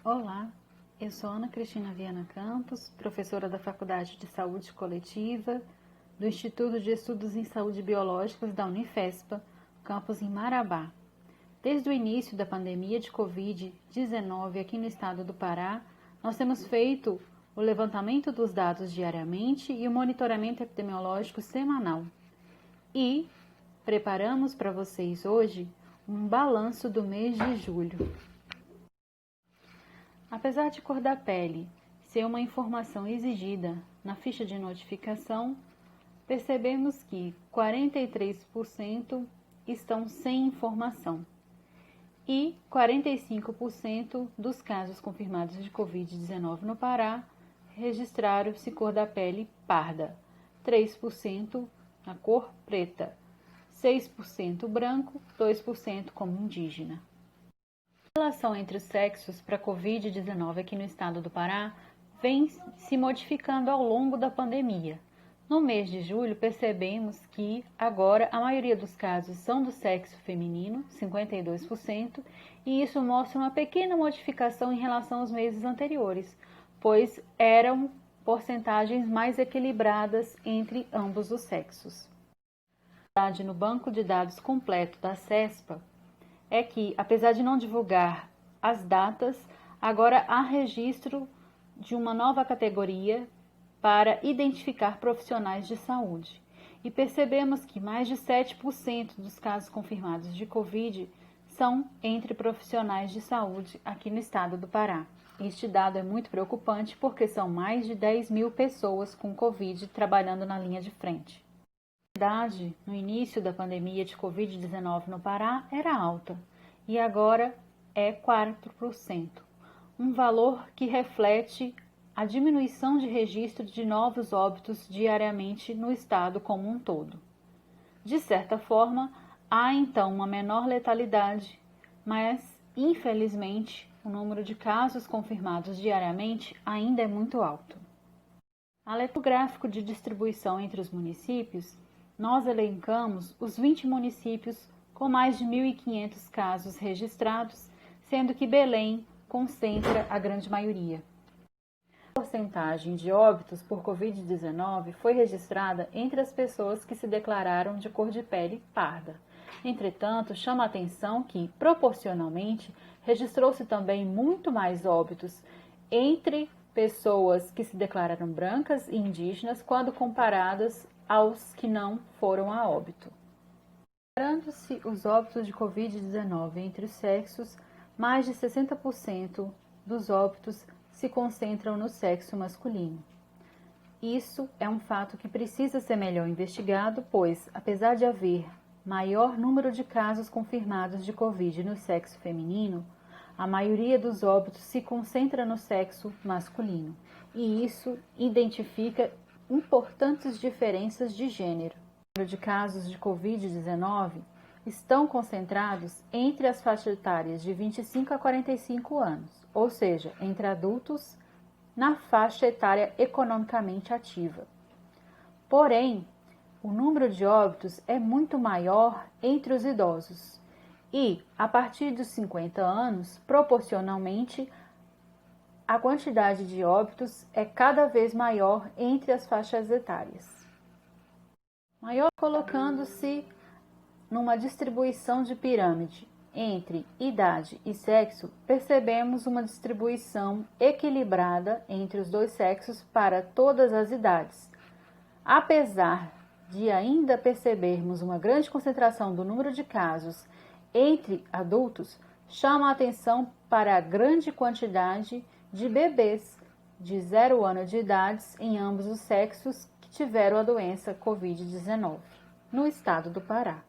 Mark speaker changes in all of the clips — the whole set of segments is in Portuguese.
Speaker 1: Olá, eu sou Ana Cristina Viana Campos, professora da Faculdade de Saúde Coletiva do Instituto de Estudos em Saúde Biológicas da Unifespa, campus em Marabá. Desde o início da pandemia de Covid-19 aqui no estado do Pará, nós temos feito o levantamento dos dados diariamente e o monitoramento epidemiológico semanal. E preparamos para vocês hoje um balanço do mês de julho. Apesar de cor da pele ser uma informação exigida na ficha de notificação, percebemos que 43% estão sem informação e 45% dos casos confirmados de Covid-19 no Pará registraram-se cor da pele parda, 3% na cor preta, 6% branco, 2% como indígena. A relação entre os sexos para a Covid-19 aqui no estado do Pará vem se modificando ao longo da pandemia. No mês de julho, percebemos que agora a maioria dos casos são do sexo feminino, 52%, e isso mostra uma pequena modificação em relação aos meses anteriores, pois eram porcentagens mais equilibradas entre ambos os sexos. No banco de dados completo da CESPA, é que, apesar de não divulgar as datas, agora há registro de uma nova categoria para identificar profissionais de saúde. E percebemos que mais de 7% dos casos confirmados de Covid são entre profissionais de saúde aqui no estado do Pará. Este dado é muito preocupante porque são mais de 10 mil pessoas com Covid trabalhando na linha de frente. A idade no início da pandemia de Covid-19 no Pará era alta e agora é 4%, um valor que reflete a diminuição de registro de novos óbitos diariamente no estado como um todo. De certa forma, há então uma menor letalidade, mas infelizmente o número de casos confirmados diariamente ainda é muito alto. Além do gráfico de distribuição entre os municípios, nós elencamos os 20 municípios com mais de 1.500 casos registrados, sendo que Belém concentra a grande maioria. A porcentagem de óbitos por Covid-19 foi registrada entre as pessoas que se declararam de cor de pele parda. Entretanto, chama a atenção que, proporcionalmente, registrou-se também muito mais óbitos entre pessoas que se declararam brancas e indígenas quando comparadas aos que não foram a óbito. Comparando-se os óbitos de Covid-19 entre os sexos, mais de 60% dos óbitos se concentram no sexo masculino. Isso é um fato que precisa ser melhor investigado, pois, apesar de haver maior número de casos confirmados de Covid no sexo feminino, a maioria dos óbitos se concentra no sexo masculino, e isso identifica importantes diferenças de gênero. O número de casos de Covid-19 estão concentrados entre as faixas etárias de 25 a 45 anos, ou seja, entre adultos na faixa etária economicamente ativa. Porém, o número de óbitos é muito maior entre os idosos e, a partir dos 50 anos, proporcionalmente, a quantidade de óbitos é cada vez maior entre as faixas etárias. Maior colocando-se numa distribuição de pirâmide entre idade e sexo, percebemos uma distribuição equilibrada entre os dois sexos para todas as idades. Apesar de ainda percebermos uma grande concentração do número de casos entre adultos, chama a atenção para a grande quantidade de bebês de 0 ano de idade em ambos os sexos que tiveram a doença Covid-19 no estado do Pará.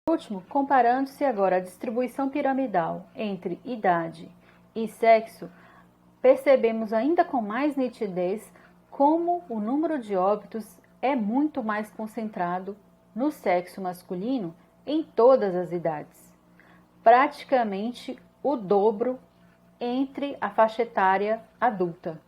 Speaker 1: Por último, comparando-se agora a distribuição piramidal entre idade e sexo, percebemos ainda com mais nitidez como o número de óbitos é muito mais concentrado no sexo masculino em todas as idades, praticamente o dobro entre a faixa etária adulta.